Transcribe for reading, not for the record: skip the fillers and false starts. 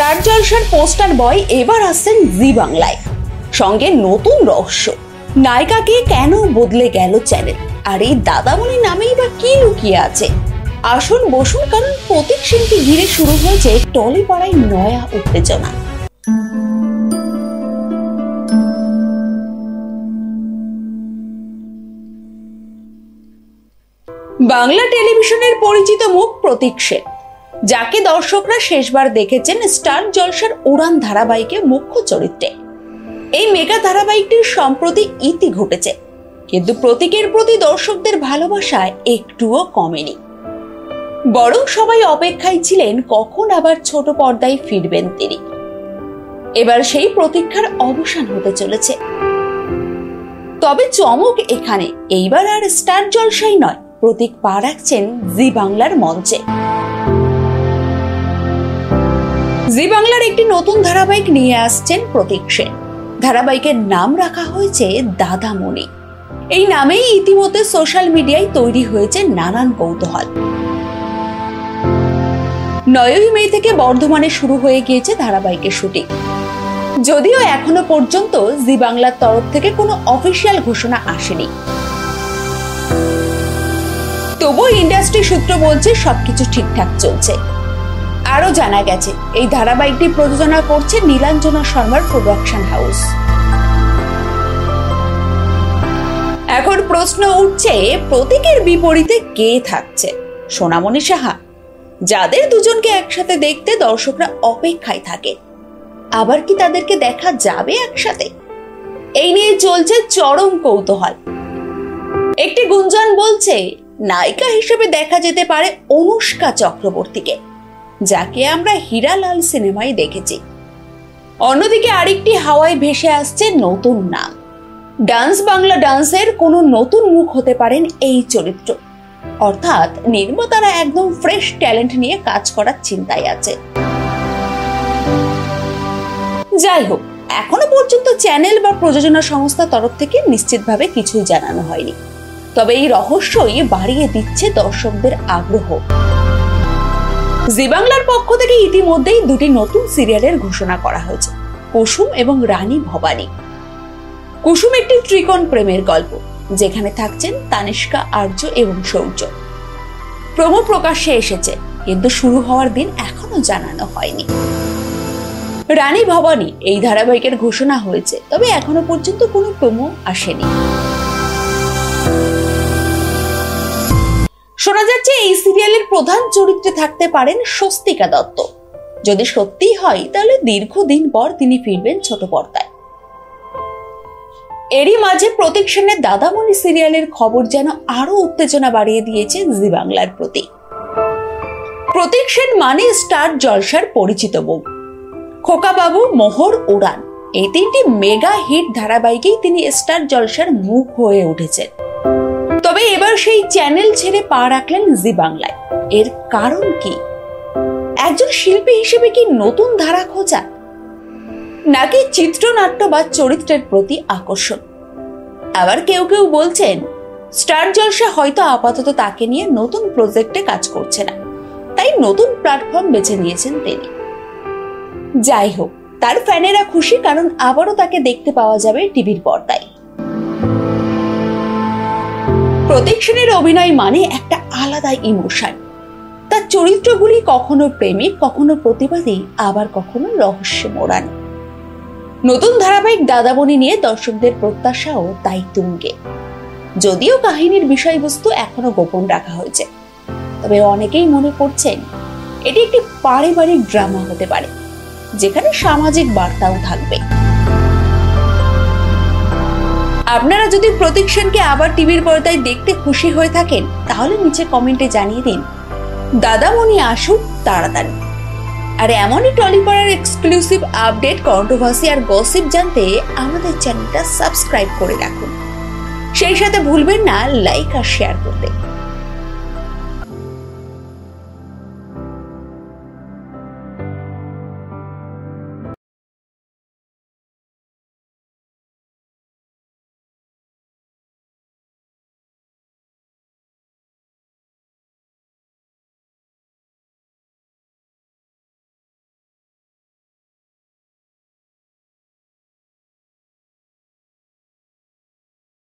Star জলসার poster বয় এবার আসছেন জি বাংলায়, সঙ্গে নতুন রহস্য। নায়িকাকে কেন বদলে গেল চ্যানেল, আর এই দাদামণি নামেই বা কি লুকিয়ে আছে? আসুন বসুন, কারণ প্রতীক সেনকে ঘিরে শুরু হয়েছে টলিপাড়ায় নয়া উত্তেজনা। বাংলা টেলিভিশনের পরিচিত মুখ প্রতীক সেন, যাকে দর্শকরা শেষবার দেখেছেন স্টার জলসার উড়ান ধারাবাহিকে মুখ্য চরিত্রে। এই মেগা ধারাবাহিকটির সম্প্রতি ইতি ঘটেছে, কিন্তু প্রতীকের প্রতি দর্শকদের ভালোবাসা একটুও কমেনি। বরং সবাই অপেক্ষায় ছিলেন কখন আবার ছোট পর্দায় ফিরবেন তিনি। এবার সেই প্রতীক্ষার অবসান হতে চলেছে। তবে চমক এখানে, এইবার আর স্টার জলসাই নয়, প্রতীক পা রাখছেন জি বাংলার মঞ্চে। জি বাংলার একটি নতুন ধারাবাহিক নিয়ে আসছেন প্রতীক সেন। ধারাবাহিকের নাম রাখা হয়েছে দাদামণি। এই নামেই ইতিমধ্যে সোশ্যাল মিডিয়ায় তৈরি হয়েছে নানান কৌতূহল। 9ই মে থেকে বর্ধমানে শুরু হয়ে গিয়েছে ধারাবাহিকের শুটিং। যদিও এখনো পর্যন্ত জি বাংলার তরফ থেকে কোনো অফিসিয়াল ঘোষণা আসেনি, তবুও ইন্ডাস্ট্রি সূত্র বলছে সবকিছু ঠিকঠাক চলছে। আরো জানা গেছে, এই ধারাবাহিকটি প্রযোজনা করছে নীলাঞ্জনা শর্মার প্রোডাকশন হাউস। এখন প্রশ্ন উঠছে, প্রতীকের বিপরীতে কে থাকছে? সোনামণি সাহা, যাদের দুজনকে একসাথে দেখতে দর্শকরা অপেক্ষায় থাকে। আবার কি তাদেরকে দেখা যাবে একসাথে? এই নিয়ে চলছে চরম কৌতূহল। একটি গুঞ্জন বলছে নায়িকা হিসেবে দেখা যেতে পারে অনুষ্কা চক্রবর্তীকে, যাকে আমরা হীরালাল সিনেমায় দেখেছি। অন্যদিকে আরেকটি হাওয়ায় ভেসে আসছে নতুন নাম। ডান্স বাংলা ডান্সের কোনো নতুন মুখ হতে পারেন এই চরিত্র, অর্থাৎ নির্মাতারা একদম ফ্রেশ ট্যালেন্ট নিয়ে কাজ করার চিন্তায় আছে। যাই হোক, এখনো পর্যন্ত চ্যানেল বা প্রযোজনা সংস্থা তরফ থেকে নিশ্চিতভাবে কিছুই জানানো হয়নি। তবে এই রহস্যই বাড়িয়ে দিচ্ছে দর্শকদের আগ্রহ। জি বাংলার পক্ষ থেকে ইতিমধ্যেই দুটি নতুন সিরিয়ালের ঘোষণা করা হয়েছে, কুসুম এবং রানী ভবানী। কুসুম একটি ত্রিকোণ প্রেমের গল্প, যেখানে থাকছেন তানিষ্কা, আর্য এবং সৌর্য। প্রোমো প্রকাশ্যে এসেছে, কিন্তু শুরু হওয়ার দিন এখনো জানানো হয়নি। রানী ভবানী এই ধারাবাহিকের ঘোষণা হয়েছে, তবে এখনো পর্যন্ত কোনো প্রোমো আসেনি। শোনা যাচ্ছে এই সিরিয়ালের প্রধান চরিত্রে থাকতে পারেন স্বস্তিকা দত্ত। যদি সত্যিই হয়, তাহলে দীর্ঘদিন পর তিনি ফিরবেন ছোট পর্দায়। এরই মাঝে প্রতীক সেনের দাদামণি সিরিয়ালের খবর যেন আরো উত্তেজনা বাড়িয়ে দিয়েছে জি বাংলার প্রতি। প্রতীক সেন মানে স্টার জলসার পরিচিত মুখ। খোকাবাবু, মোহর, উড়ান, এই তিনটি মেগা হিট ধারাবাহিকেই তিনি স্টার জলসার মুখ হয়ে উঠেছেন। তবে এবার সেই চ্যানেল ছেড়ে পা রাখলেন জি বাংলায়। এর কারণ কি? একজন শিল্পী হিসেবে কি নতুন ধারা খোঁজা, নাকি চিত্রনাট্য বা চরিত্রের প্রতি আকর্ষণ? আবার কেউ কেউ বলছেন স্টার জলসা হয়তো আপাতত তাকে নিয়ে নতুন প্রজেক্টে কাজ করছে না, তাই নতুন প্ল্যাটফর্ম বেছে নিয়েছেন তিনি। যাই হোক, তার ফ্যানেরা খুশি, কারণ আবারও তাকে দেখতে পাওয়া যাবে টিভির পর্দায়। প্রতীক সেনের অভিনয় মানে একটা আলাদা ইমোশন। তার চরিত্রগুলি কখনো প্রেমিক, কখনো প্রতিবাদী, আবার কখনো রহস্য মোড়ানো। নতুন ধারাবাহিক দাদামণি নিয়ে দর্শকদের প্রত্যাশাও তাই তুঙ্গে। যদিও কাহিনীর বিষয়বস্তু এখনো গোপন রাখা হয়েছে, তবে অনেকেই মনে করছেন এটি একটি পারিবারিক ড্রামা হতে পারে, যেখানে সামাজিক বার্তাও থাকবে। আপনারা যদি প্রতীক সেনকে আবার টিভির পর্দায় দেখতে খুশি হয়ে থাকেন, তাহলে নিচে কমেন্টে জানিয়ে দিন দাদামণি আসুক তাড়াতাড়ি। আর এমনই টলিপাড়ার এক্সক্লুসিভ আপডেট, কন্ট্রোভার্সি আর গসিপ জানতে আমাদের চ্যানেলটা সাবস্ক্রাইব করে রাখুন। সেই সাথে ভুলবেন না লাইক আর শেয়ার করতে।